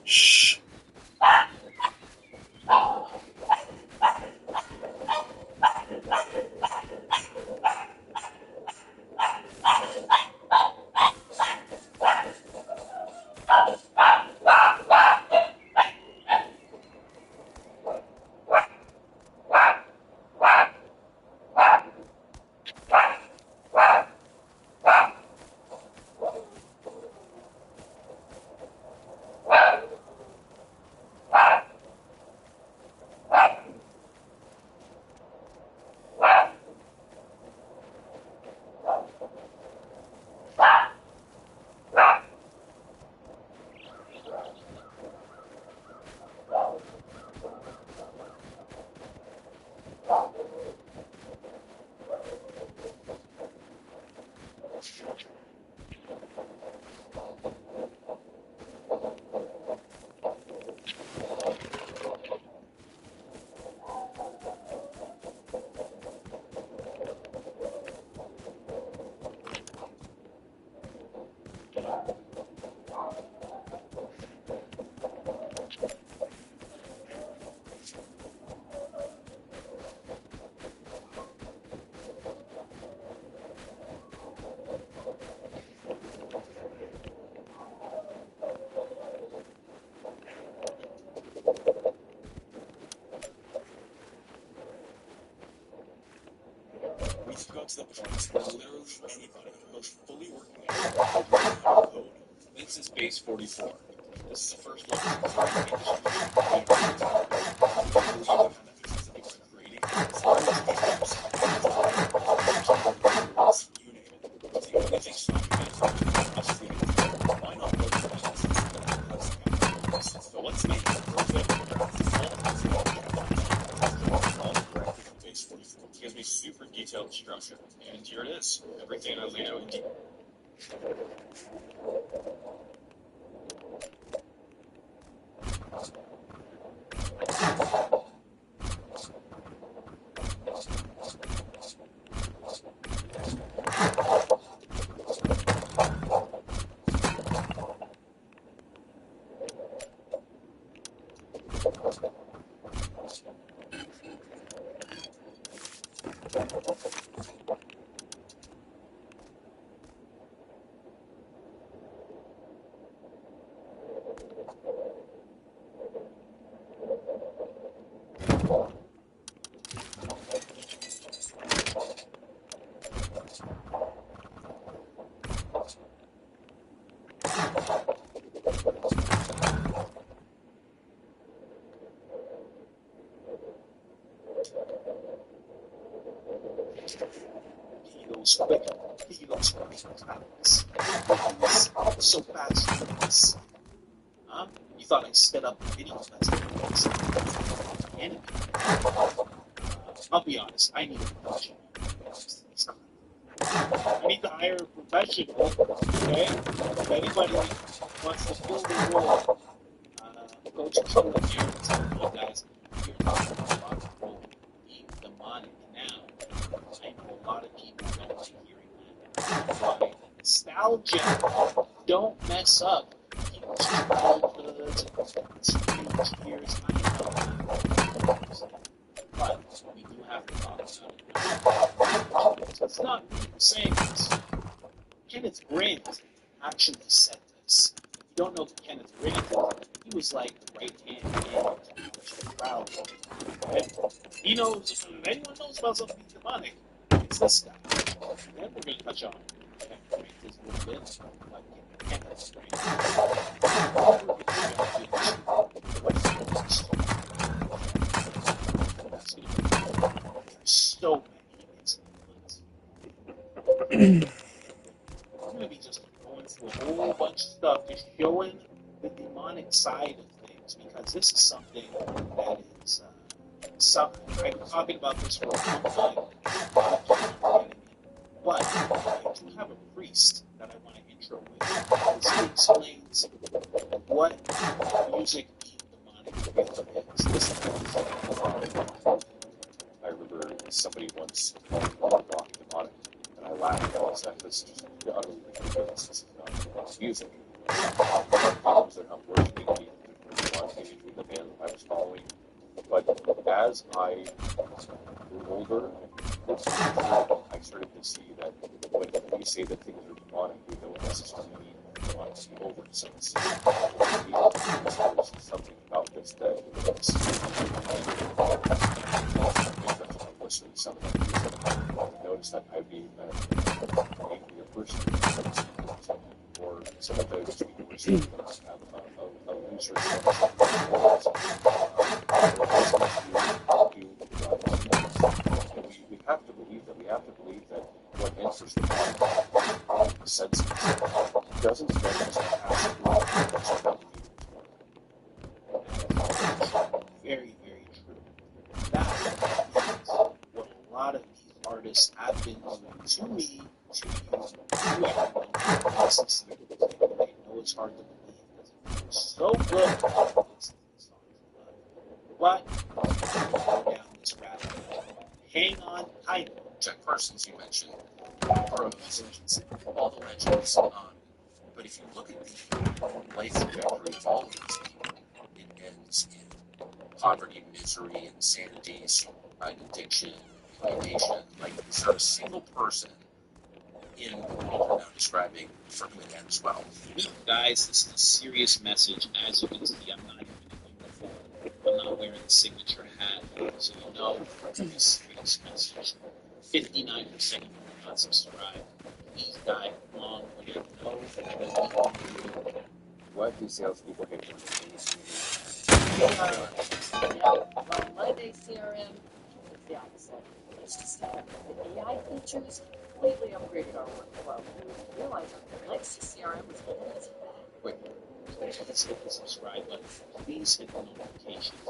Shh. We should go to the place where literally anybody who's fully working out code thinks it's base 44. This is the first one. Why not go to so let's make it perfect. Base 44. It gives me super detailed structure. And here it is. Everything I laid out in detail. He goes quick. He goes quick. So fast. Huh? You thought I sped up the video and I'll be honest, I need a professional. I need to hire a professional, okay? If anybody wants to fill the role, go to some of the parents and you guys, you're talking about the role being demonic now. I know a lot of people don't like hearing that. Why? Nostalgia. Don't mess up. People's childhoods, years, I know. But we do have to talk about it. It's not saying this. Kenneth Grant actually said this. If you don't know who Kenneth Grant is, he was like the right-hand man to the crowd. He knows, if anyone knows about something demonic, it's this guy. And then we're going to touch on Kenneth Grant is a little bit like Kenneth Grant. so many excellent ones. I'm going to be just going through a whole bunch of stuff, just showing the demonic side of things, because this is something that is. I've been talking about this for a long time, but I do have a priest that I want to intro with. He explains what music being demonic really is. Listen to this. I remember somebody once called rock demonic, and I laughed. I was like, "This is just utterly ridiculous. This is not music. Things are not worshiping the one community the band I was following." But as I grew older, I started to see that when we say that things are demonic, we don't necessarily mean demonic to be over. So it's there's something about this that listen to some of them. I've noticed that I'd be a person, or some of those speakers have a looser we have to believe that. We have to believe that what enters the body, the senses, doesn't spend as a passive very, very true. That is what a lot of these artists have been doing to me, to you, to everyone. They know it's hard to believe because it feels so good to listen to these songs. But go down this rabbit hole. Hang on tight. Jack Parsons, you mentioned, are amazing legends, all the legends. But if you look at the life trajectory of all of these people, it ends in poverty, misery, insanity, addiction, alienation. Like, is there a single person in the world we're now describing for whom it ends well? Guys, this is a serious message. As you can see, I'm not even in uniform. I'm not wearing the signature hat. So you know it's a serious message. 59% of you are not subscribed. Please dive long when you know what do salespeople get from Well, Monday CRM is the opposite. It's just the AI features completely upgraded our workflow. We realized our legacy CRM was holding us back. Wait, please hit the subscribe button. Please hit the notifications.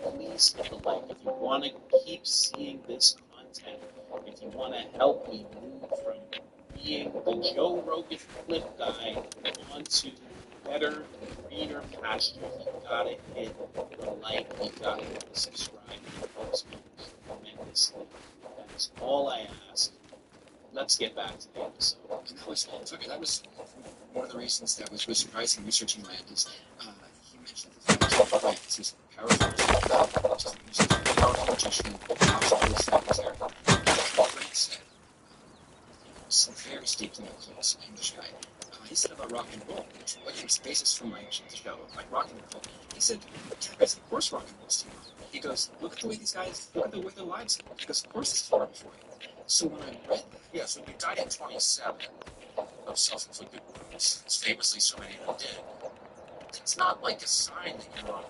Please hit the like. If you want to keep seeing this content, if you want to help me move from being the Joe Rogan flip guy onto better, greener pastures, you gotta hit the like, you gotta hit the subscribe. It helps me tremendously. That is all I ask. Let's get back to the episode. And that was one of the reasons that was really surprising researching Land is he mentioned the fact that Land is this powerful, just a powerful magician, possibly secretary. Land said, some very steeped in the occult, English guy. He said about rock and roll, which again is the basis for my show, like rock and roll. He said, guys, of course rock and roll is too hard. He goes, look at the way these guys, look at the way their lives live. He goes, of course it's hard for you. So when I read that, so he died at 27 of self-inflicted wounds, as famously so many of them did. It's not like a sign that you're on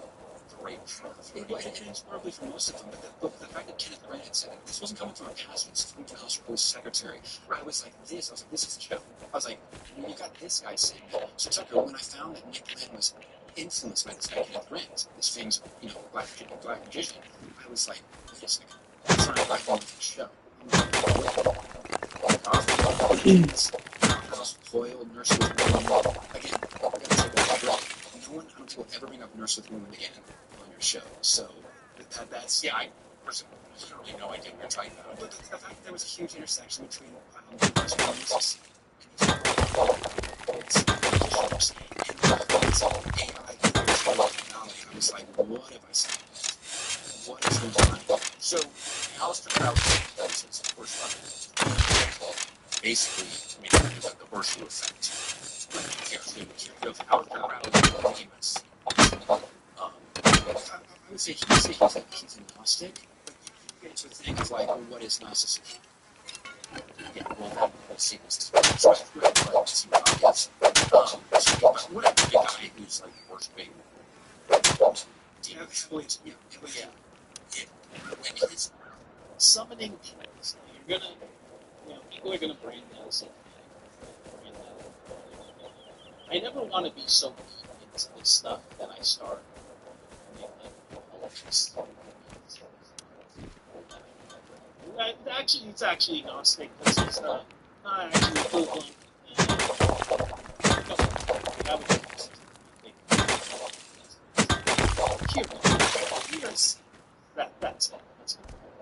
the right path. And it's probably for most of them, but the fact that Kenneth Grant had said this wasn't coming from a pastor, it's coming from the House of Boys secretary. I was like, this is Joe. I was like, you got this guy saying that. So Tucker, when I found that Nick Glenn was influenced by this guy Kenneth Grant, this famous, black magician, I was like, wait a second, that's not a black woman for the show. House Hoyle, Nurse with Women. Again, we're going to take a break. No one, I don't think, will ever bring up Nurse with Women again on your show. So that's I personally literally no idea what you're talking about. But the fact that there was a huge intersection between Nurse with Women I was like, what have I said? What is going on? So, Aleister Crowley does his first basically the horseshoe effect. Aleister Crowley famous. I would say he's a Gnostic, but you get to think like, well, what is Gnosticism? Yeah, well, that whole sequence is very described, right? See what it is. But what a guy who's like worshiping demons. When his summoning I never want to be so deep into this stuff that I start. I mean, it's actually non-stick. This is not actually full blown. Here's that's it.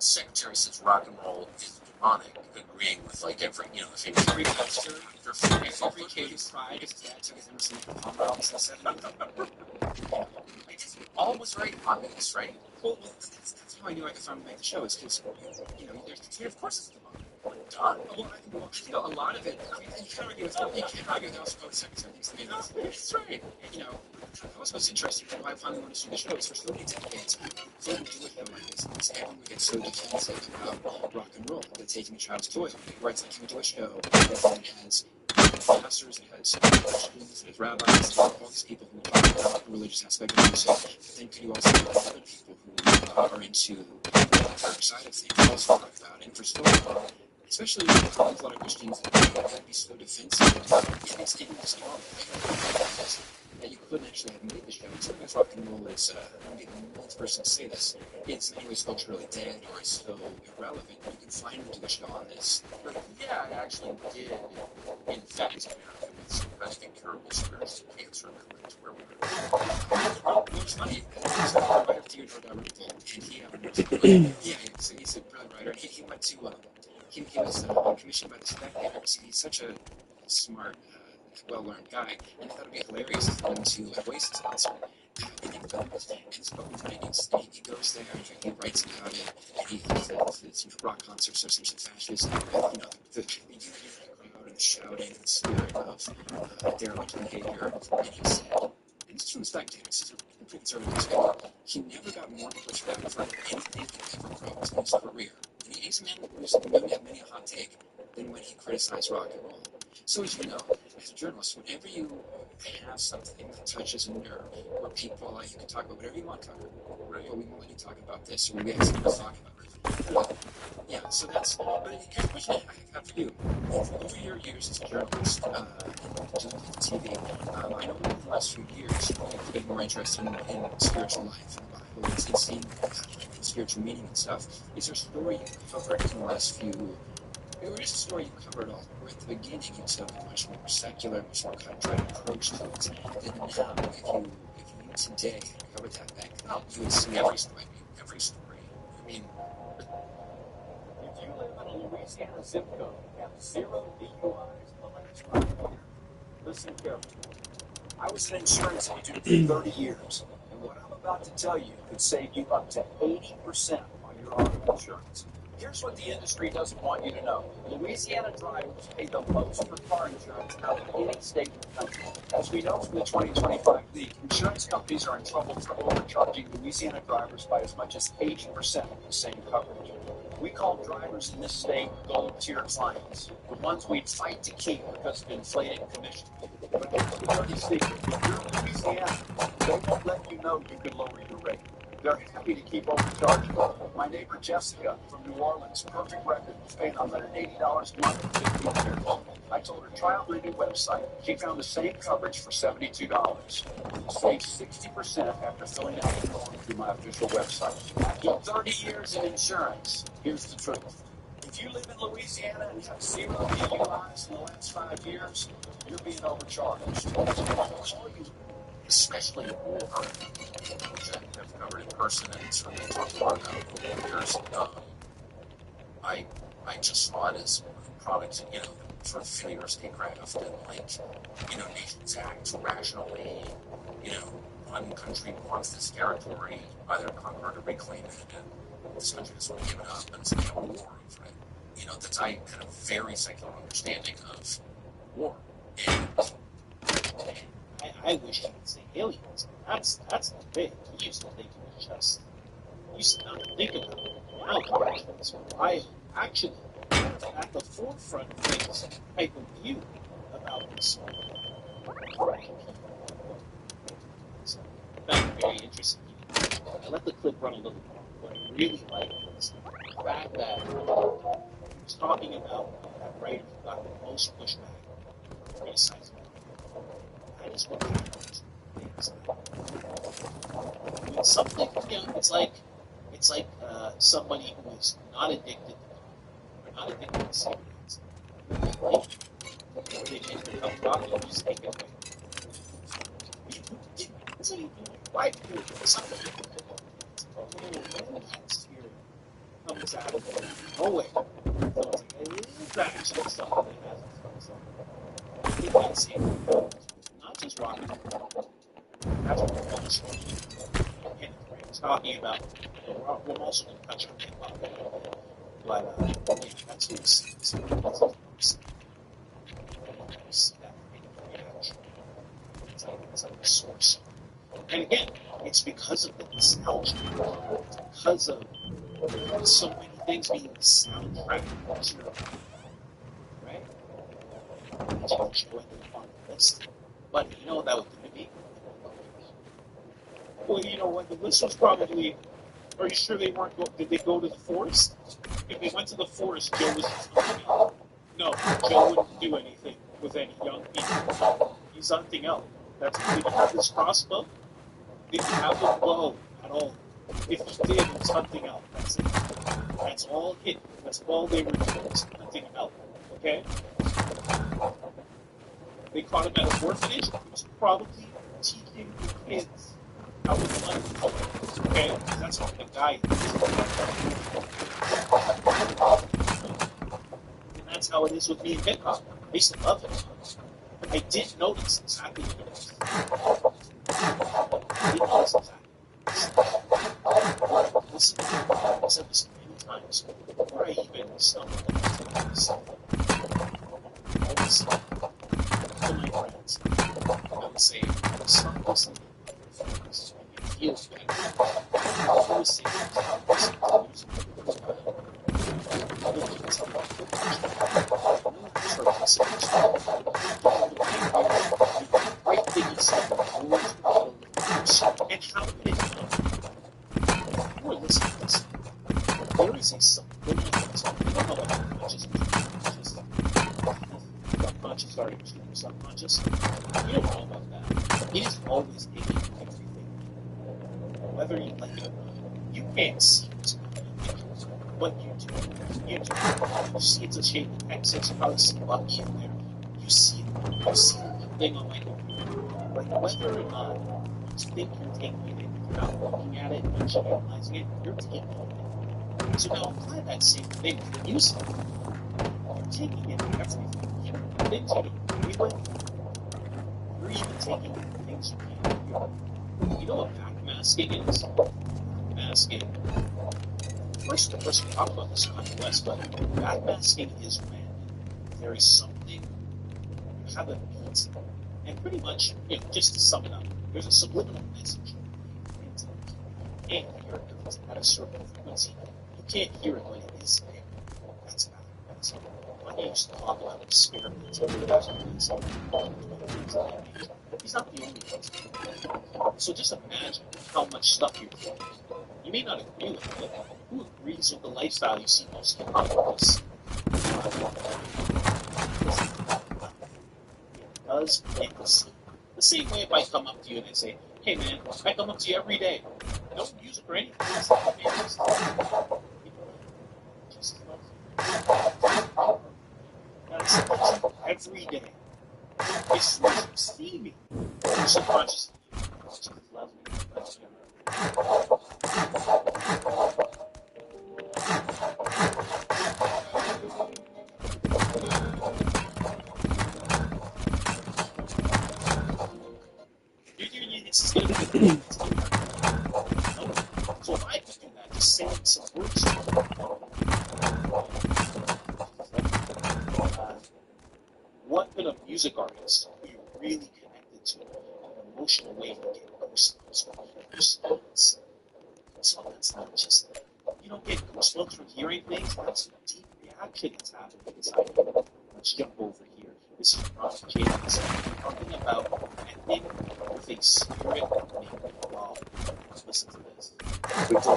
Secretary says rock and roll is demonic, agreeing with like every, if every pastor, every Catholic pride his dad took his Emerson Palmer albums in the 70s. I guess all was right on this, right? Well, that's how I knew I could finally make the show, is because, of course it's demonic. Done. Well, I think a lot of it, you can't argue with the also secretary thinks the man is right. That was what's interesting, why I finally wanted to do the show, is for so many decades, before we do a show like this, everyone would get so defensive about rock and roll, that taking a child's toy, where it's like, can we do a show that has pastors, it has Christians, it has rabbis, all these people who talk about the religious aspect of music, but then could you also have other people who are into the dark side of things, also talk about it, and for story, especially with a lot of Christians, would be so defensive. It makes it just wrong. That you couldn't actually have made the show. Sometimes rock and roll is, I'm the millionth person to say this, it's in any way culturally dead or is so irrelevant. You can finally do a show on this. But yeah, I actually did infect America with some kind of incurable spiritual cancer that where we were. It's funny, he's a writer of Theodore Dalrymple, and he's a brilliant writer. He went to, he was commissioned by the Spectator. He's such a smart, well-learned guy, and I thought it'd be hilarious for him to an Oasis concert. And he goes, and it's about the 90s, and he goes there, and he writes about it, and he says it's rock concerts are essentially fascist, and the crowd and the shouting, and the spirit of derelict behavior, and he said, and this is from the Spectator, this is a pretty conservative newspaper, he never got more pushback for anything he ever wrote in his career. And he's a man who's known to have many a hot take than when he criticized rock and roll. So as you know, as a journalist, whenever you have something that touches a nerve, where people, you can talk about whatever you want to talk about, right? But we won't let you talk about this, or we have something to talk about. Yeah, so that's, but here's a question I have for you. Over your years as a journalist, doing TV, I know in the last few years, you've been more interested in spiritual life and the Bible, and seeing spiritual meaning and stuff. Is there a story you covered in the last few? It was a story you covered all. Where at the beginning you took a much more secular, much more cut-and-dried approach to it. Than now, if you today covered that back then, you would see every story. I mean, if you live in a Louisiana zip code and have 0 DUIs in the last 5 years, listen carefully. I was an insurance agent for 30 years, and what I'm about to tell you could save you up to 80% on your auto insurance. Here's what the industry doesn't want you to know. Louisiana drivers pay the most for car insurance out of any state in the country. As we know from the 2025 leak, insurance companies are in trouble for overcharging Louisiana drivers by as much as 80% of the same coverage. We call drivers in this state gold tier clients, the ones we'd fight to keep because of inflated commissions. But here's the dirty secret. If you're in Louisiana, they won't let you know you can lower your rate. They're happy to keep overcharging. My neighbor Jessica from New Orleans, perfect record, was paying $180 a month for 15 years. I told her, try out my new website. She found the same coverage for $72. Save 60% after filling out the form through my official website. After 30 years in insurance, here's the truth. If you live in Louisiana and have 0 DUIs in the last 5 years, you're being overcharged. Especially war, which I have covered in person and certainly talked a lot about over the years. I just saw it as a product, sort of failure statecraft and nations act rationally. One country wants this territory, either conquer it or reclaim it, and this country has sort of given up and it's like a war over it. That's I kind of very secular understanding of war. And I wish you could say aliens. That's not big. We used to think it was just. We used to not think about it. Now it's why actually at the forefront of things type of view about this. So that's very interesting. I let the clip run a little more. What I really like was the fact that he was talking about that writer who got the most pushback for criticizing. That is what happens. When something, it's like somebody who is not addicted or not addicted to cigarettes. They make their cup of coffee, you just take it away. That's how you do it. Why do it? Something when that spirit comes out of nowhere. So it's like, it is actually something that hasn't come. So I think that's it. Not just rock and roll. That's what we're also talking about. We're also going to touch on hip hop. But yeah, that's what we see. We see that reaction. It's like a source. And again, it's because of the nostalgia. It's because of so many things being the soundtrack of your life, right? It's all joy on the list. But you know that was going to be? Well, you know what? The list was probably. Are you sure they weren't? Did they go to the forest? If they went to the forest, Joe was just hunting out. No, Joe wouldn't do anything with any young people. He's hunting out. Did he have his crossbow? Did he have a bow at all? If he did, it was hunting out. That's it. That's all it. That's all they were doing was hunting out. Okay? They caught him at an orphanage. He was probably teaching the kids how to hunt. Okay? That's what the guy is. And that's how it is with me and hip hop. I used to love it. But I did notice exactly what it was. I did notice exactly. Listen to it. I've said this many times before I even stumbled into this. Always to my friends, I would say, stop listening to other things. It feels better. I always say, stop listening to music. Other people tell me, great thing you said, and how did it come? You are listening to this. There is a subliminal concept. I don't know what unconscious is. Unconscious are subconscious. You don't know about that. It is always taking everything. Whether you like it or not. You can't see what's happening. But you do. You see it's a shape of Texas. You probably see Bucky in there. You see the thing on my computer. Like whether or not you think you're taking it in, you're not looking at it, you're not analyzing it, you're taking it in. So now apply that same thing to the music. You're taking in everything. Things you don't agree with, you're even taking in things you can't hear. You know what backmasking is? Backmasking. First, we talk about this on the West, but backmasking is when there is something, you have a beat, and pretty much, just to sum it up, there's a subliminal message. You can't hear it because it's at a certain frequency. You can't hear it when it is there. That's backmasking. When you used to talk about experiments, he's not the only one. So just imagine how much stuff you're doing. You may not agree with it. Who agrees with the lifestyle you see most hip hop artists? It does plant the seed. The same way if I come up to you and I say, hey man, I come up to you every day. No music or anything. Just every day. It's like see me. You're subconscious. Just love me. It's going to be a thing. So if I could do that, just saying some words to what could a music artist be really connected to an emotional way to get goosebumps? So that's not just, you don't get goosebumps from hearing things, that's a deep reaction that's happening inside you. Let's jump over here. This is Ron James talking about connecting with a spirit named Love. Let's listen to this. We did it,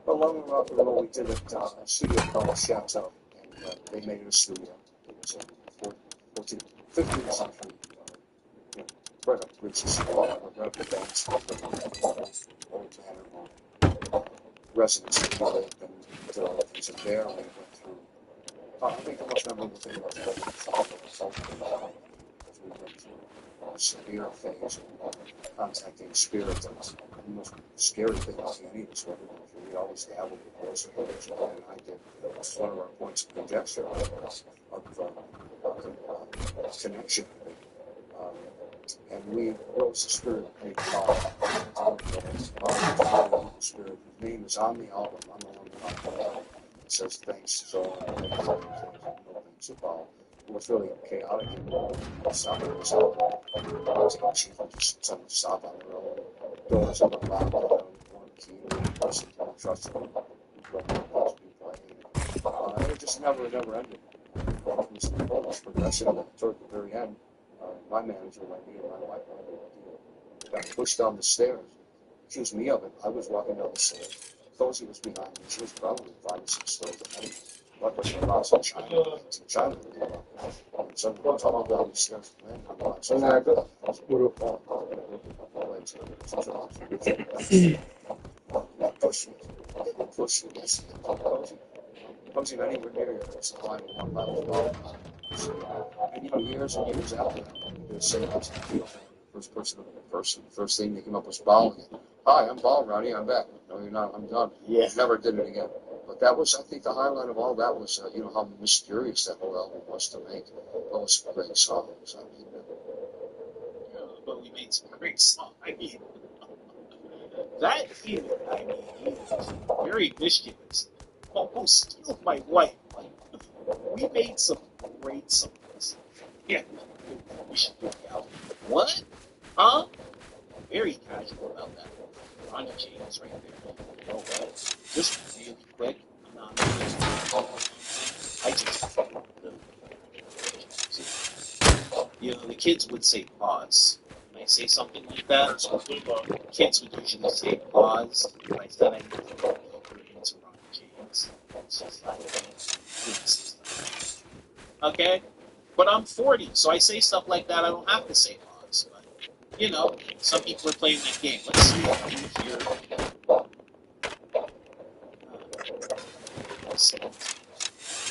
along with rock and roll, we did it a studio called Chateau, and they made it a studio. It was a 15th century right up to Rich's right up the banks of the old manor residence that we lived in. It was a bear we went through. I think the most memorable thing was that we went through a severe phase of contacting spirits. And the most scary thing was any of us were going through. We always dabbled with those approaches, and I did. It was one of our points of conjecture of connection. And we wrote the spirit made call. Spirit. His name is on the album. I'm on the album. It says thanks. So no thanks at all. It was really chaotic and stopping us out. Just someone stop on the road. Doors open loud. One key. Person don't trust them. It just never ended. It was progressive toward the very end. My manager, like me and my wife, got pushed down the stairs. Accused me of it. I was walking down the stairs. Cozy was behind me. She was probably 5 or 6 stairs ahead. Luckily, her house in China. China. And so we all down the stairs. So now I go. Push me. Push me. Yes. Cozy not anywhere near it's a line of 1 level. And years and years after that, the same first thing that came up was bowling. Hi, I'm bowling, Ronnie. I'm back. No, you're not. I'm done. Yeah. Never did it again. But that was, I think, the highlight of all that was, how mysterious that whole album was to make. Those great songs. I mean, but we made some great songs. I mean, that even, he was very mischievous. Almost killed my wife. We made some great songs. Yeah, we should do the album. What? Huh? Very casual about that. Ronnie James right there. Just really quick. The kids would say pause. When I say something like that, kids would usually say pause. If I said I need to go deeper into Ronnie James, it's just like, okay? But I'm 40, so I say stuff like that. I don't have to say pause. But, some people are playing that game. Let's see if you're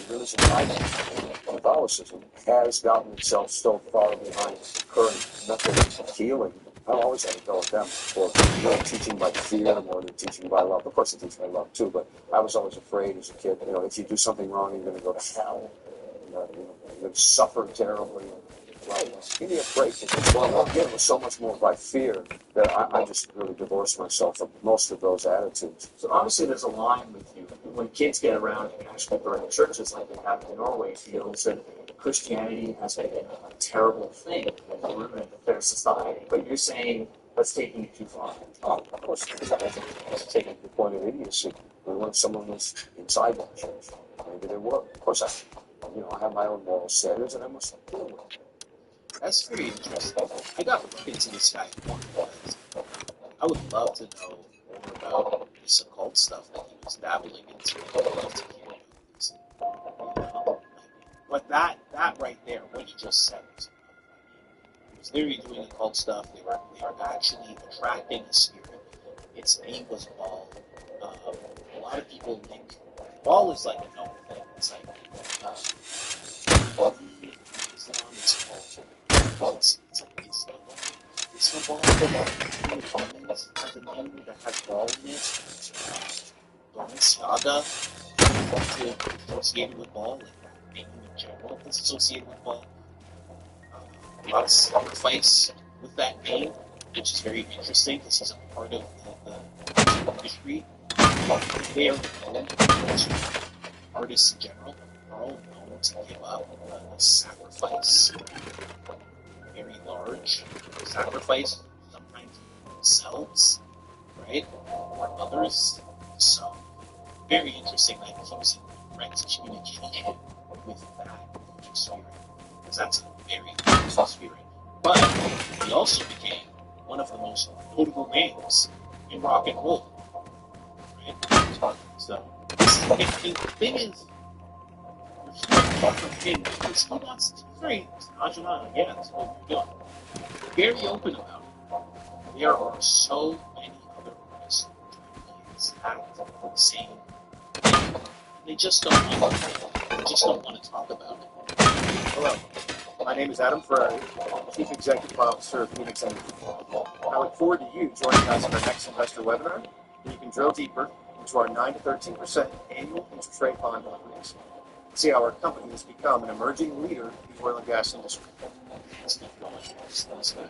religion, Catholicism has gotten itself so far behind the current methods of healing. I always had to go with them for teaching by fear more than teaching by love. Of course, they teach by love too, but I was always afraid as a kid. If you do something wrong, you're going to go to hell. You're going to suffer terribly. Well, give me a break. It was so much more by fear that I just really divorced myself from most of those attitudes. So obviously there's a line with you. When kids get around and actually burn churches like they have in Norway, feels that Christianity has been a terrible thing and ruined their society. But you're saying that's taking it too far. Of course, it's taking the point of idiocy. When someone was inside that church, maybe they were. Of course, I have my own moral standards, and I must deal with it. That's very interesting. I got looked into this guy more because I would love to know more about this occult stuff that he was dabbling into. I would love to hear these. But that right there, what he just said, he was literally doing occult stuff. They were actually attracting a spirit. Its name was Baal. A lot of people think Baal is like a known thing. It's like Islam is called. It's like Islam. Islam has a name that has Baal in it. Balenciaga is associated with Baal, like that name in general is associated with Baal. A lot of sacrifice with that name, which is very interesting because he's a part of the history. They are known to artists in general are all known to give up a sacrifice, very large sacrifice, sometimes themselves, right, or others. So very interesting that he was in direct communication with that spirit, because that's a very powerful spirit. But he also became one of the most notable names in rock and roll. Right? So, the thing is, we're here to talk from him because he wants to Very nonchalant, yeah, that's what we're doing. Very open about it. There are so many other artists trying to do exactly the same thing. They just don't want to. They just don't want to talk about it. Hello, my name is Adam Ferrari, Chief Executive Officer of Phoenix Energy. I look forward to you joining us in our next investor webinar, where you can drill deeper into our 9 to 13% annual interest rate bond offerings. See how our company has become an emerging leader in the oil and gas industry. Let's keep going. Let's go.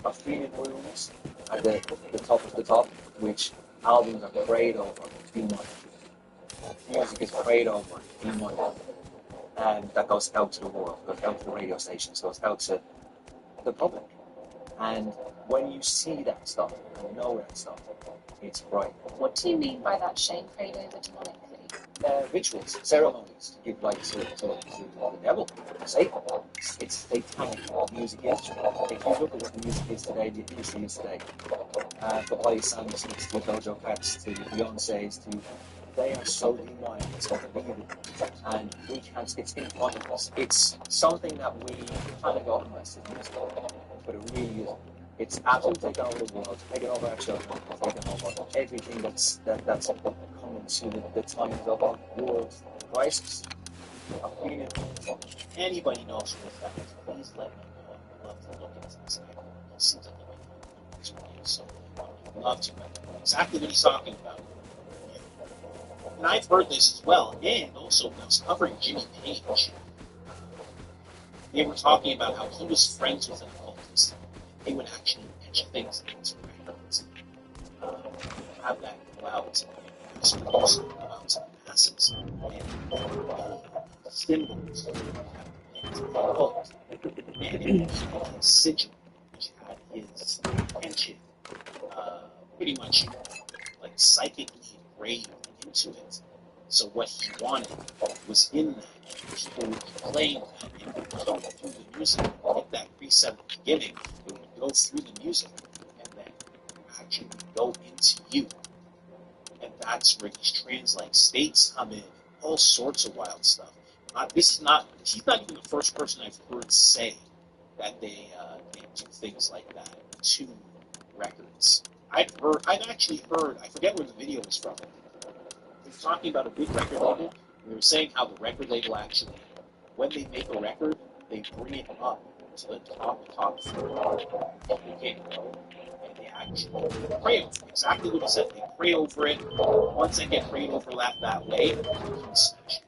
Australian rooms at the top of the top, which albums are prayed over too much. Music is prayed over too much. And that goes out to the world, goes out to the radio stations, goes out to the public. And when you see that stuff, and know that stuff, it's right. What do you mean by that, Shane? Prayed over demonic pity? Rituals, ceremonies to give light to the devil, Satan. It's satanic music industry. If you look at what the music is today, the industry is today, the Miley Cyrus to Doja Cats to Beyonce's to they are so demonic, it's unbelievable. And we can't, it's in front of us. It's something that we kind of got in Western music, but it really is. It's absolutely taken over the world, taken over our children, taken over everything that's coming to the times of our world crisis. Anybody knows what that is, please let me know. I'd love to look into this guy. He seems like he might know this radio, so I'd love to know exactly what he's talking about. And I've heard this as well, and also when I was covering Jimmy Page, they were talking about how he was friends with an occultist. They would actually mention things in his records, have that go out and mass produce out to the masses, and symbols that have been occult. And it was a sigil, which had his intention pretty much like psychically engraved into it. So what he wanted was in that. People would be playing that and would come through the music. Like that preset at the beginning, it would go through the music and then actually go into you. And that's where these trans-like states come in, all sorts of wild stuff. He's not even the first person I've heard say that they do things like that to records. I've actually heard, I forget where the video was from. They were talking about a big record label, and they were saying how the record label actually, when they make a record, they bring it up to the top floor. People can't go, and they actually pray over it. Exactly what he said. They pray over it. Once they get prayed over that way, they can smash it.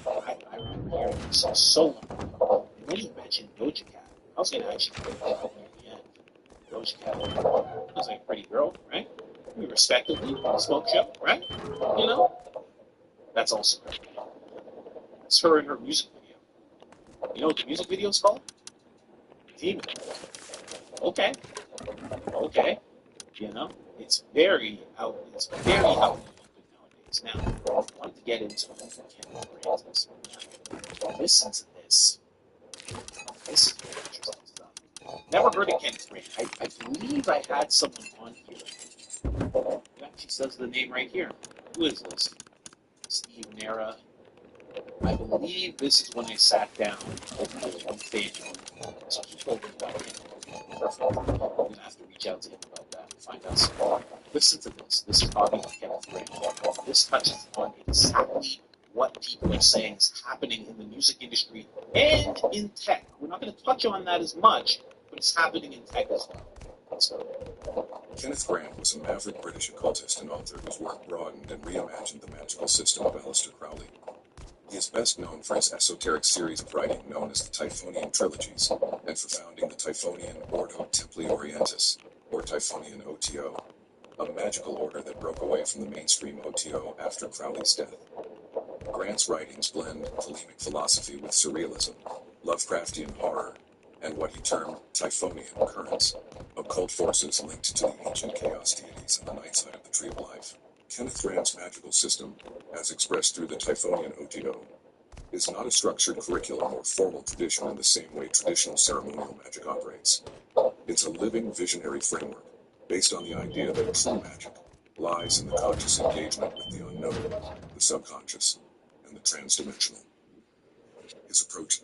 I remember hearing this so long ago. And when he mentioned Doja Cat, I was going to actually put it up near the end. Doja Cat was like a pretty girl, right? We respectively smoke show, right? You know? That's also her. It's her in her music video. You know what the music video is called? Demon. Okay. You know? It's very out nowadays. Now, if I wanted to get into Kenneth Grant, listen to this. This is very interesting stuff. Never heard of Kenneth Grant. I believe I had someone on here. It actually says the name right here. Who is this? Steve Nera. I believe this is when I sat down with Daniel. So he told me about him. Perfect. I'm going to have to reach out to him about that and find out some more. Listen to this. This is talking to Kenneth Grant. This touches on exactly what people are saying is happening in the music industry and in tech. We're not going to touch on that as much, but it's happening in tech as well. Let's go. Kenneth Grant was a maverick British occultist and author whose work broadened and reimagined the magical system of Aleister Crowley. He is best known for his esoteric series of writing known as the Typhonian Trilogies, and for founding the Typhonian Ordo Templi Orientis, or Typhonian OTO, a magical order that broke away from the mainstream OTO after Crowley's death. Grant's writings blend Thelemic philosophy with surrealism, Lovecraftian horror, and what he termed Typhonian currents, occult forces linked to the ancient chaos deities on the night side of the Tree of Life. Kenneth Grant's magical system, as expressed through the Typhonian OTO, is not a structured curriculum or formal tradition in the same way traditional ceremonial magic operates. It's a living visionary framework, based on the idea that true magic lies in the conscious engagement with the unknown, the subconscious, and the transdimensional. His approach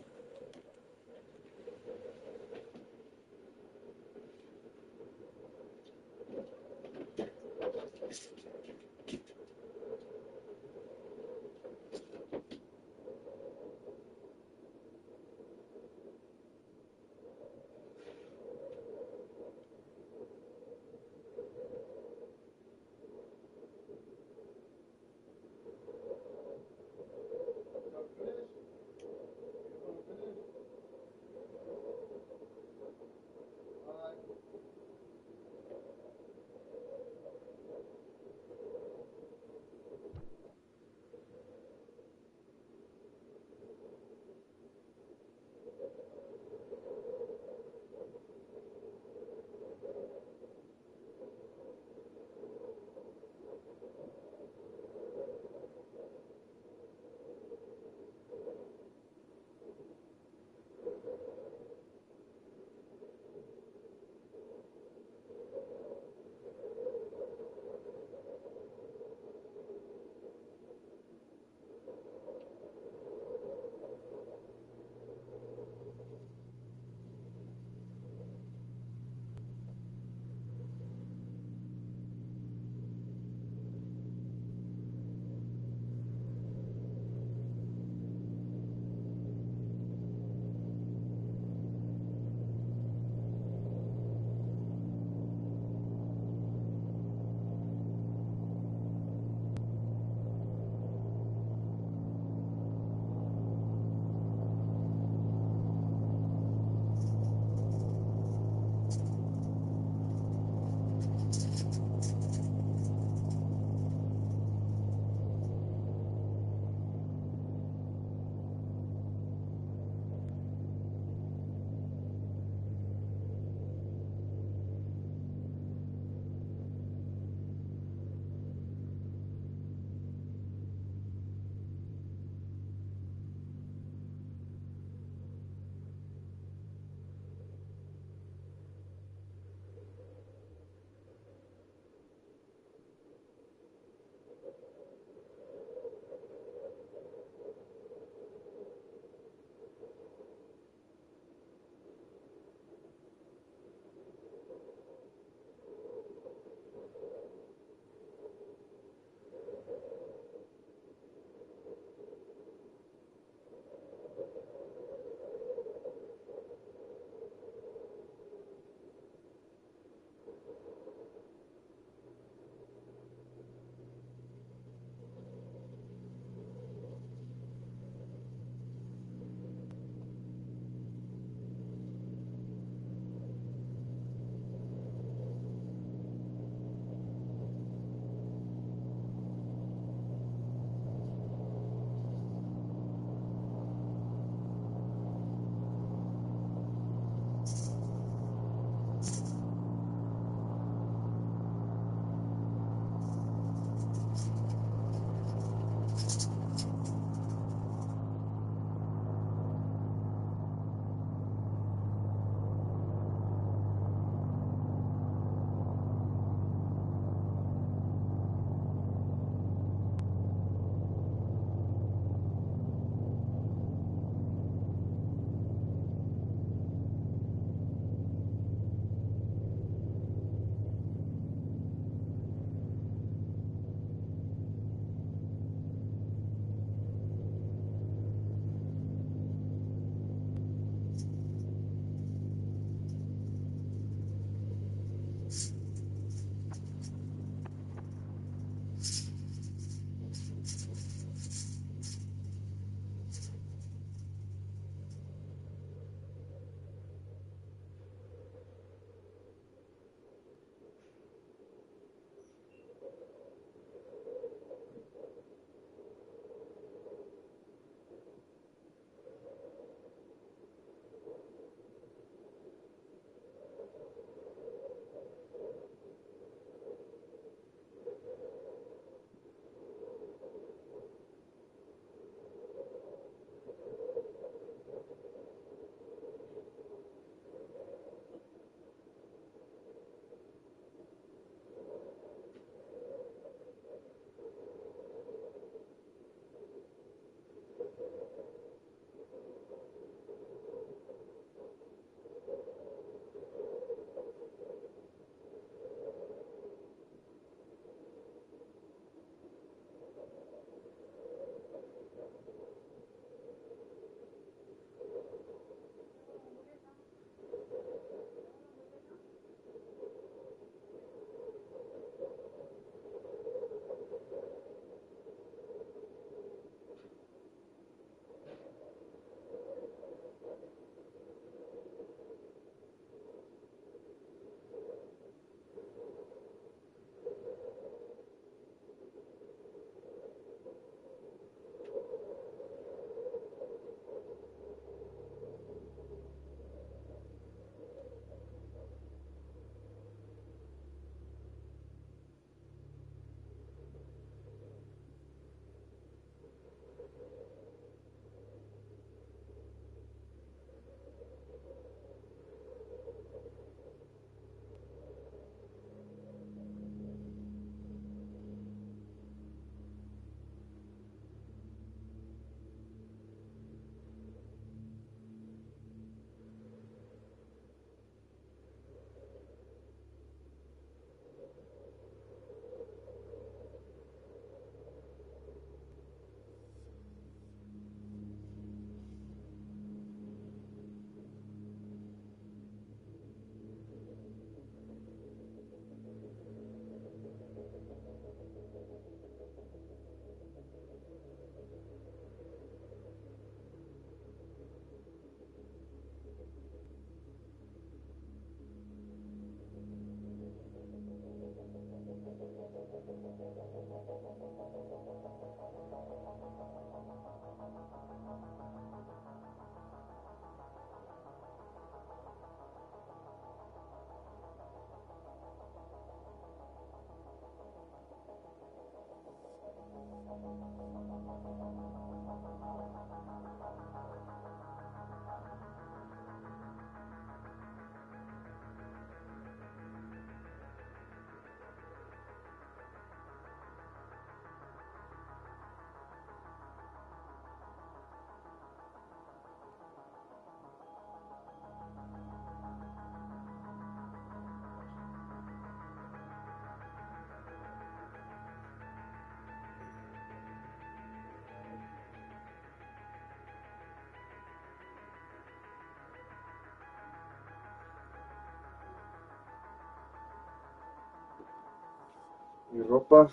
Mi ropa,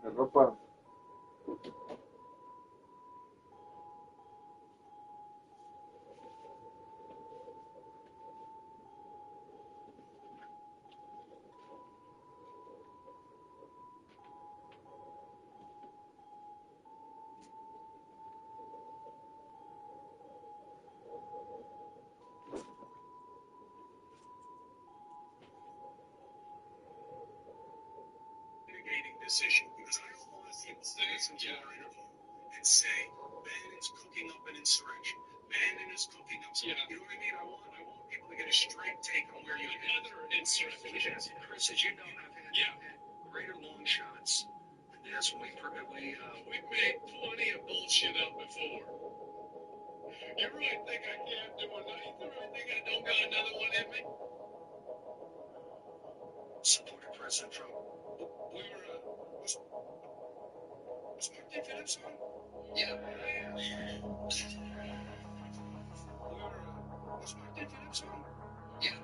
la ropa. Mitigating this issue because I don't want people to listen to our interview and say Bannon's cooking up an insurrection. Bannon is cooking up. You know what I mean? I want people to get a straight take on where you another insurrection. Chris, as you know, have had greater long shots. That's when we've made plenty of bullshit up before. You really think I can't do another? You really think I don't got another one in me? Supported President Trump. We were, was Martin Phillips on? Yeah. Was Martin Phillips on? Yeah.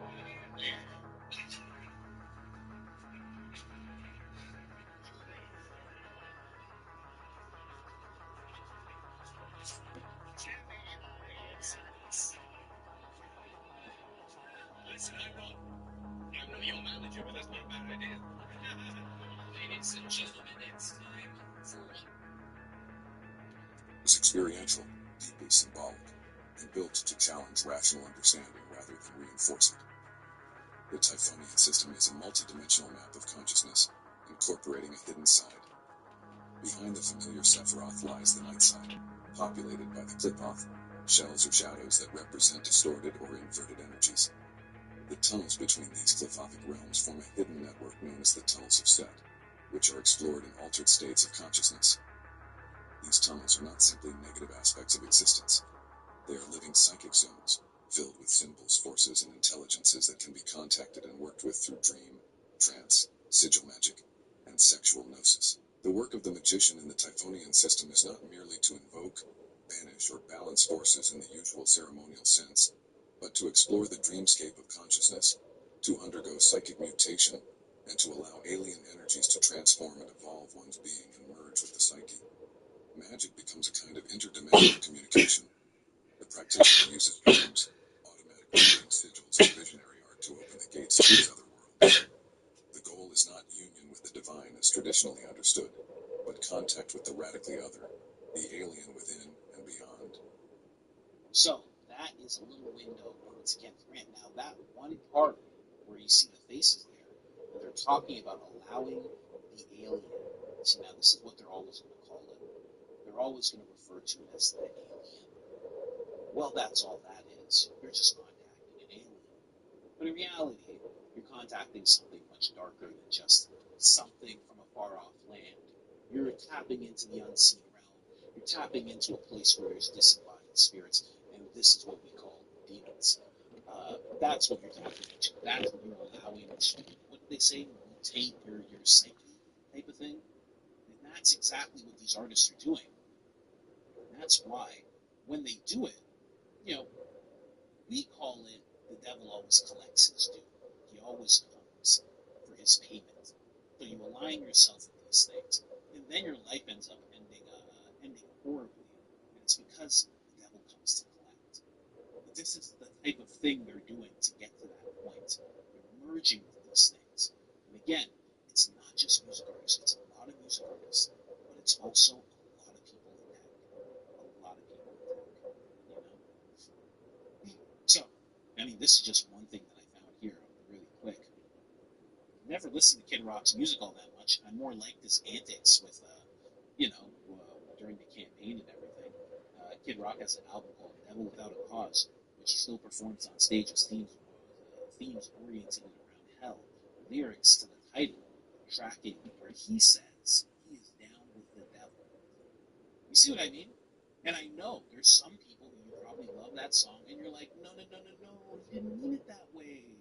Listen, I'm no your manager, but that's not a bad idea. Ladies and gentlemen, it's time for is experiential, deeply symbolic, and built to challenge rational understanding rather than reinforce it. The Typhonian system is a multidimensional map of consciousness, incorporating a hidden side. Behind the familiar Sephiroth lies the night side, populated by the Qliphoth, shells or shadows that represent distorted or inverted energies. The tunnels between these Qliphothic realms form a hidden network known as the Tunnels of Set, which are explored in altered states of consciousness. These tunnels are not simply negative aspects of existence. They are living psychic zones, filled with symbols, forces, and intelligences that can be contacted and worked with through dream, trance, sigil magic, and sexual gnosis. The work of the magician in the Typhonian system is not merely to invoke, banish, or balance forces in the usual ceremonial sense, but to explore the dreamscape of consciousness, to undergo psychic mutation, and to allow alien energies to transform and evolve one's being and merge with the psyche. Magic becomes a kind of interdimensional communication. The practitioner uses dreams, automatic reading, sigils, and visionary art to open the gates to these other worlds. The goal is not union with the divine as traditionally understood, but contact with the radically other, the alien within and beyond. So that is a little window into Kenneth Grant. Now that one part where you see the faces there, where they're talking about allowing the alien. See, now this is what they're always going to call it. They're always going to refer to it as the alien. Well, that's all that is. You're just contacting an alien. But in reality, you're contacting something much darker than just something from a far-off land. You're tapping into the unseen realm. You're tapping into a place where there's disembodied spirits, and this is what we call demons. That's what you're tapping into. That's what you're allowing to, what do they say, mutate your psyche type of thing. And that's exactly what these artists are doing. And that's why, when they do it, we call it the devil always collects his due. He always comes for his payment. So you align yourself with these things, and then your life ends up ending horribly. And it's because the devil comes to collect. But this is the type of thing they're doing to get to that point. They're merging with these things. And again, it's not just music artists. It's a lot of music artists, but it's also a lot of people in tech. A lot of people in tech. So, this is just one thing that I found here really quick. Never listened to Kid Rock's music all that much. I more liked his antics with, during the campaign and everything. Kid Rock has an album called Devil Without a Cause, which he still performs on stage as themes oriented around hell. Lyrics to the title, tracking where he says he is down with the devil. You see what I mean? And I know there's some people who you probably love that song, and you're like, no, he didn't mean it that way. He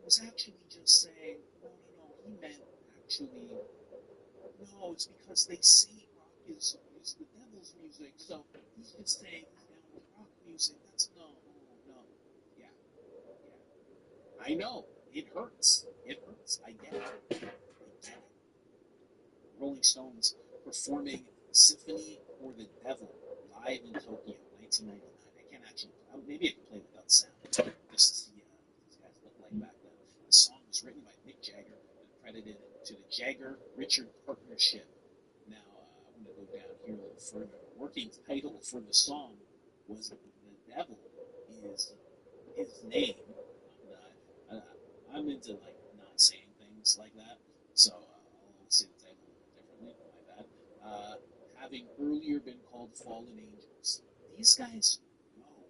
was actually just saying, no, he meant actually, no, it's because they say rock is the devil's music, so he's just saying he's down with rock music. That's no. Yeah. I know, it hurts. I get it. Rolling Stones performing Symphony for the Devil live in Tokyo, 1999. I can't actually, maybe I can play without sound, just to see what these guys look like back then. The song was written by Mick Jagger and credited to the Jagger-Richard Partnership. Now, I'm going to go down here a little further. The working title for the song was The Devil is his name. I'm into like not saying things like that, so I'll say the title differently. My bad. Having earlier been called Fallen Angels, these guys know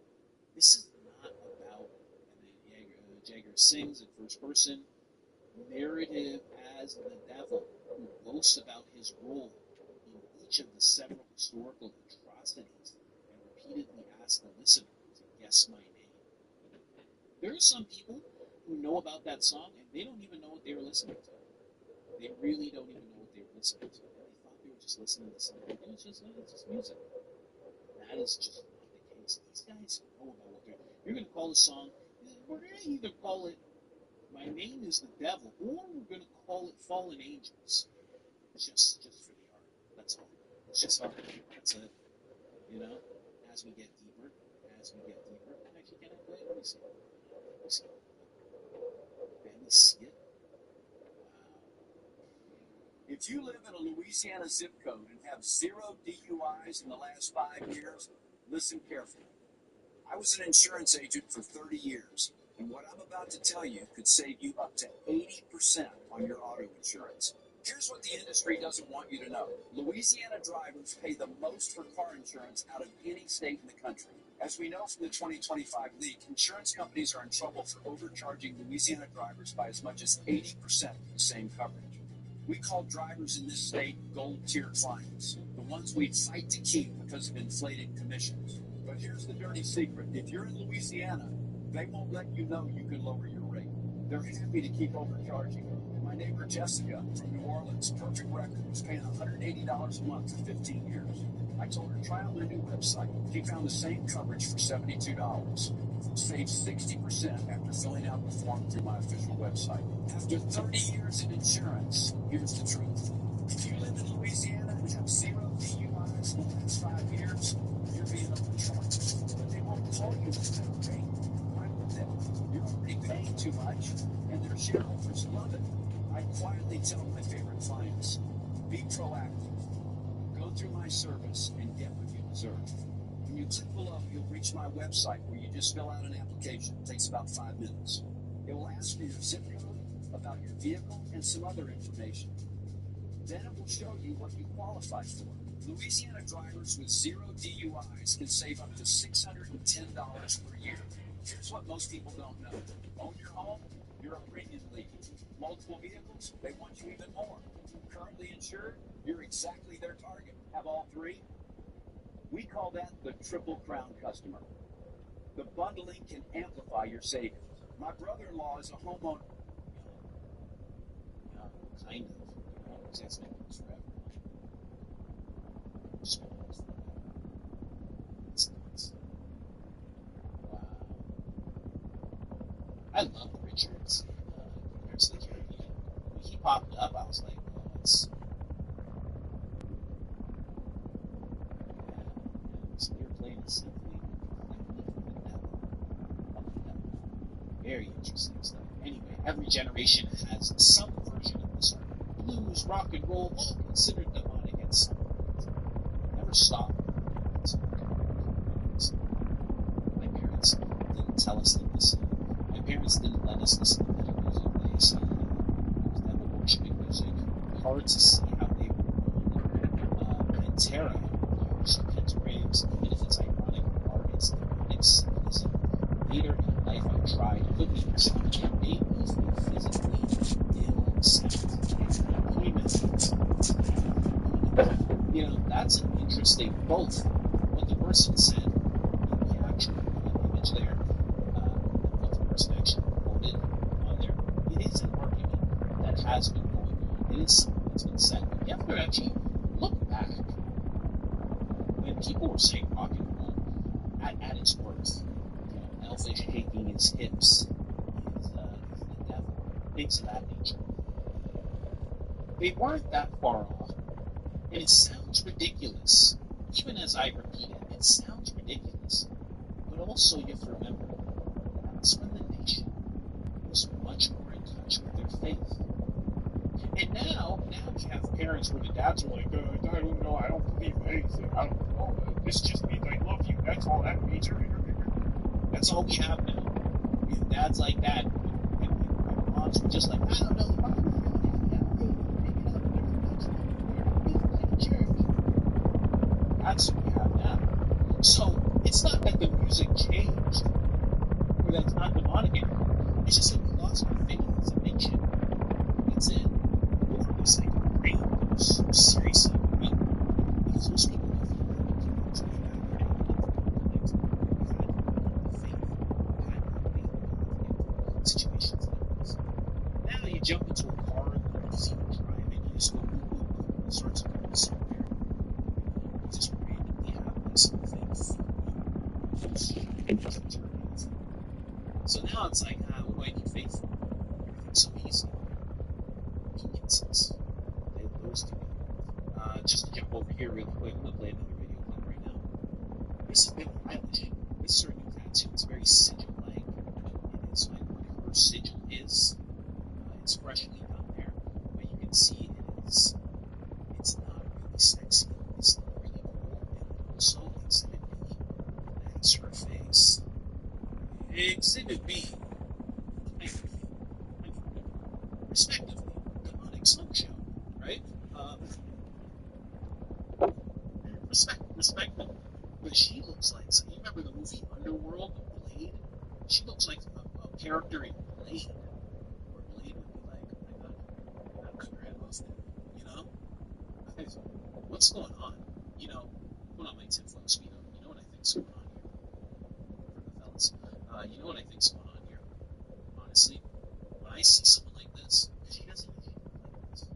this is not about. And then Jagger sings in first person narrative as the devil, who boasts about his role in each of the several historical atrocities and repeatedly asks the listener to guess my name. There are some people who know about that song and they don't even know what they were listening to. They really don't even know what they were listening to. They thought they were just listening to something. It's just music. That is just not the case. These guys know about what you're going to call the song. We're going to either call it My Name is the Devil, or we're going to call it Fallen Angels. Just for the art. That's all. It's just art. That's it. You know? As we get deeper. Actually, can I play it? Let me see. Barely see it. If you live in a Louisiana zip code and have 0 DUIs in the last 5 years, listen carefully. I was an insurance agent for 30 years, and what I'm about to tell you could save you up to 80% on your auto insurance. Here's what the industry doesn't want you to know. Louisiana drivers pay the most for car insurance out of any state in the country. As we know from the 2025 leak, insurance companies are in trouble for overcharging Louisiana drivers by as much as 80% for the same coverage. We call drivers in this state gold-tier clients, the ones we'd fight to keep because of inflated commissions. But here's the dirty secret. If you're in Louisiana, they won't let you know you can lower your rate. They're happy to keep overcharging. My neighbor Jessica from New Orleans, perfect record, was paying $180 a month for 15 years. I told her, try out their new website. She found the same coverage for $72. Saved 60% after filling out the form through my official website. After 30 years in insurance, here's the truth. If you live in Louisiana and have 0 DUIs in the last 5 years, you're being overcharged. But they won't call you this rate. Why would they? You're already paying too much, and their shareholders love it. I quietly tell my favorite clients, be proactive. Go through my service and get what you deserve. When you click below, you'll reach my website where you just fill out an application. It takes about 5 minutes. It will ask for your zip code, about your vehicle, and some other information. Then it will show you what you qualify for. Louisiana drivers with 0 DUIs can save up to $610 per year. Here's what most people don't know. Own your home, you're a premium lead. Multiple vehicles, they want you even more. Currently insured, you're exactly their target. Have all 3? We call that the Triple Crown customer. The bundling can amplify your savings. My brother-in-law is a homeowner. Kind of. Because that's been used forever. Just been used forever. It's nuts. Wow. I love Richards. Pirates of the Caribbean. When he popped up, I was like, oh, it's... So they're playing a symphony from the devil. Very interesting stuff. Anyway, every generation has some version of this art. Blues, rock and roll, all considered demonic at some point. Never stop. My parents didn't tell us to listen. My parents didn't let us listen to the music. They said it was devil worshiping music. Hard to see how they were Pantera used pentagrams, even if it's ironic art, it's demonic symbolism. Later in life, I tried cooking something that made me feel physically ill sounds. You know, that's an interesting, both what the person said in the actual image there, and what the person actually quoted on there. It is an argument that has been going on. It is something that's been said. But you have to actually look back. When people were saying rock and roll at its worst, you know, Elfish shaking his hips is the devil, things of that nature. They weren't that far off. And it sounds ridiculous. Even as I repeat it, it sounds ridiculous. But also, you have to remember, that's when the nation was much more in touch with their faith. And now we have parents where the dads are like, I don't know, I don't believe anything. I don't know. This just means I love you. That's all that means. That's all we have now. We have dads like that. And moms were just like, I don't know. The Bible, make it up. Like a church. That's what we have now. So it's not that the music changed or that it's not demonic anymore. It's just that we lost our faith as a nation. That's it. Or it's like great, so seriously, right? Because most people don't feel like it too much way back then. Situations like this. Now you jump into a car and you see you driving, you just go boop, boop, boop, and it starts going somewhere. You just randomly have like something. So now it's like, what do I need faith for? Everything's so easy. Conveniences. Those two. Just to jump over here really quick, I'm going to play another video clip right now. This is Billie Eilish. This is her new tattoo. It's very sigil-like. It is like what her sigil is. It's freshly done there. But you can see it's not really sexy. It's not really cool. And also, Exhibit B, that's her face. Exhibit B. Respectively, demonic smoke show, right? Respectively. But she looks like, so you remember the movie Underworld of Blade? She looks like a character in Blade. Where Blade would be like, oh my god, I'm cut your head off now. You know? What's going on? You know, put on my tinfoil speedo. You know what I think's going on here? For the fellas. You know what I think's going on here? Honestly, when I see someone like this, because she doesn't usually look like this,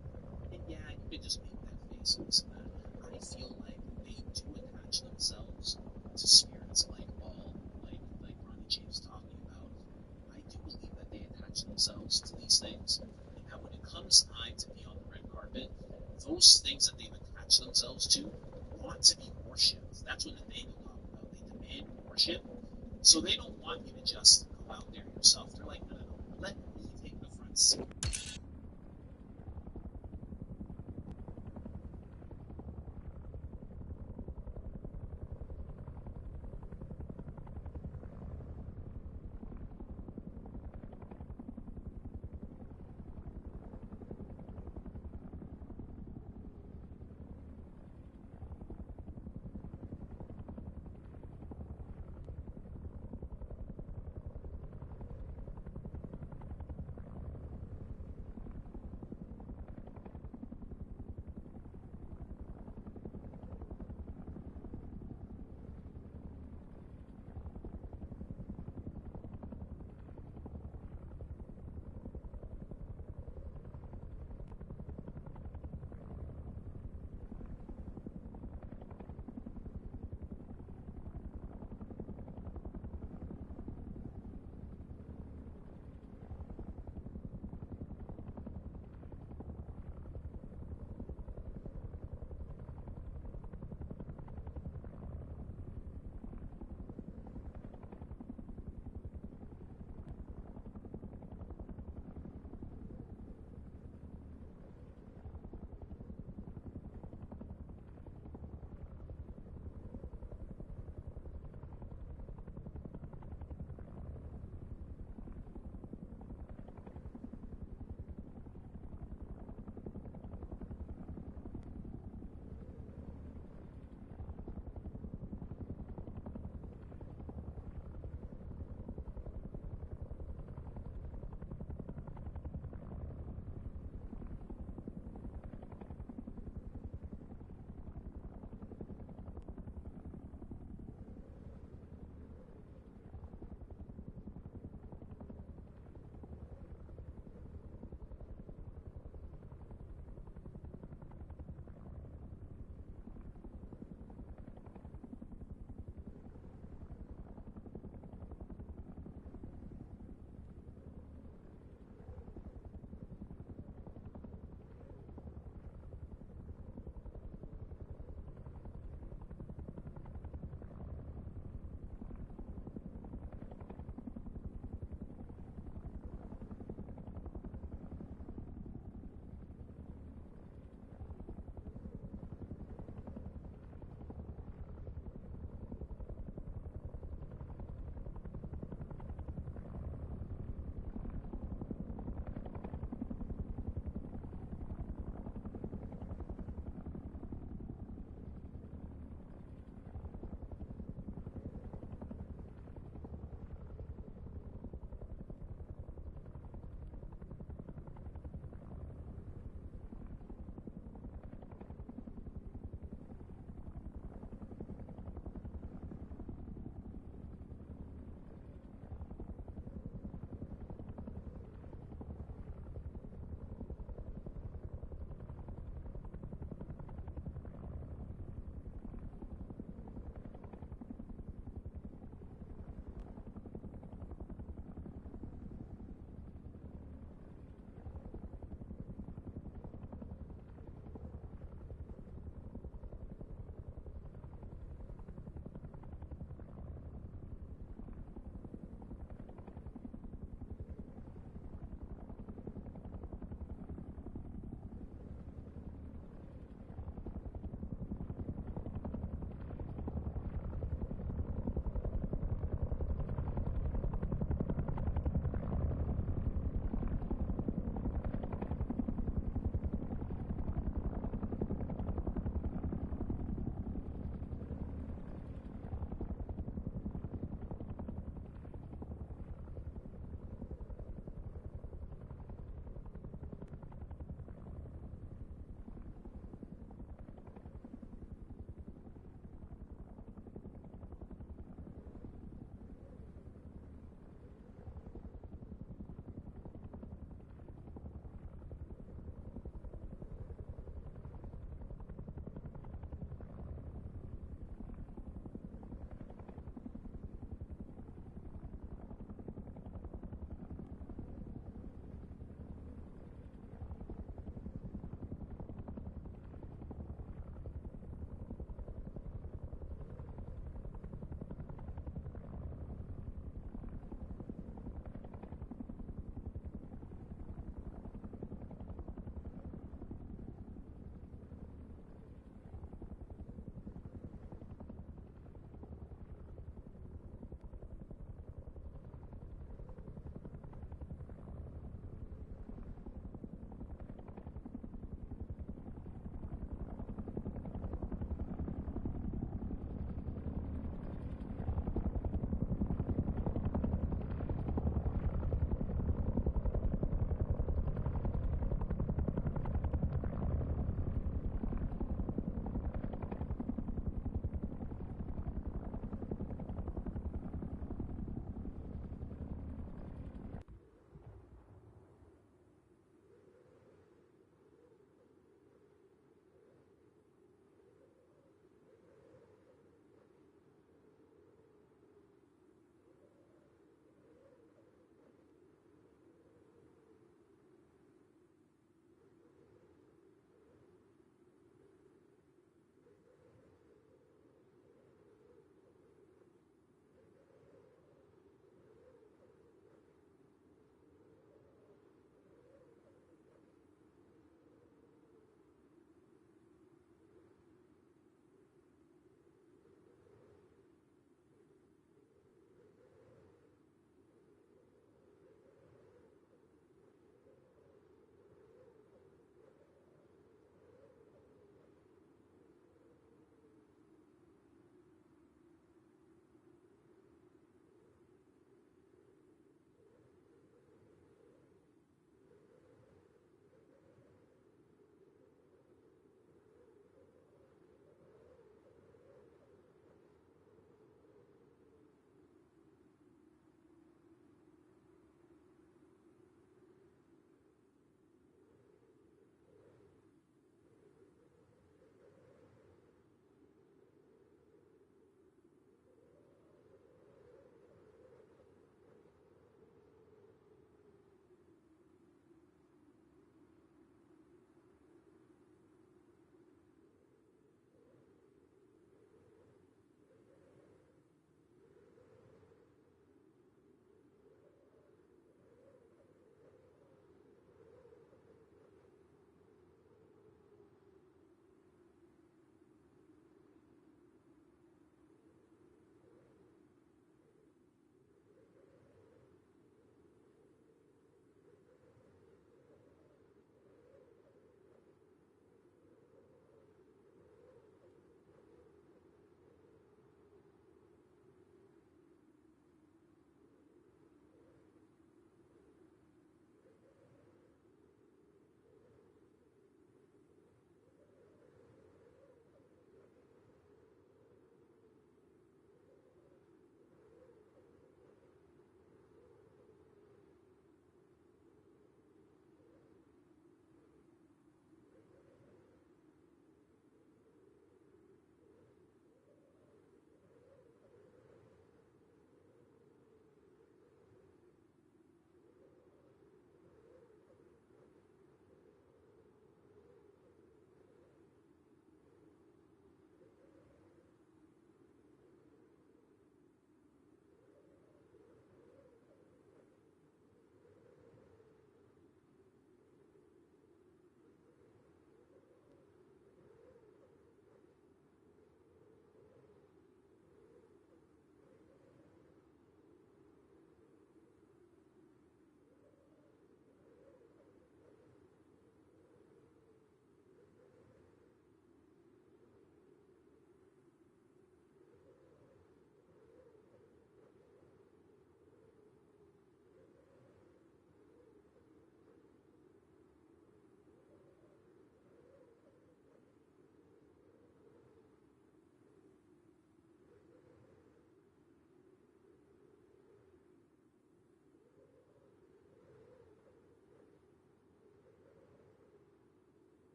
and yeah, you could just make that face and this and that. I feel like they do attach themselves to spirits like Ronnie James talking about. I do believe that they attach themselves to these things, and that when it comes time to be on the red carpet, those things that they've attached themselves to want to be worshipped. That's what Nathaniel talked about. They demand worship, so they don't want you to just go out there yourself. They're like, no, let me take the front seat.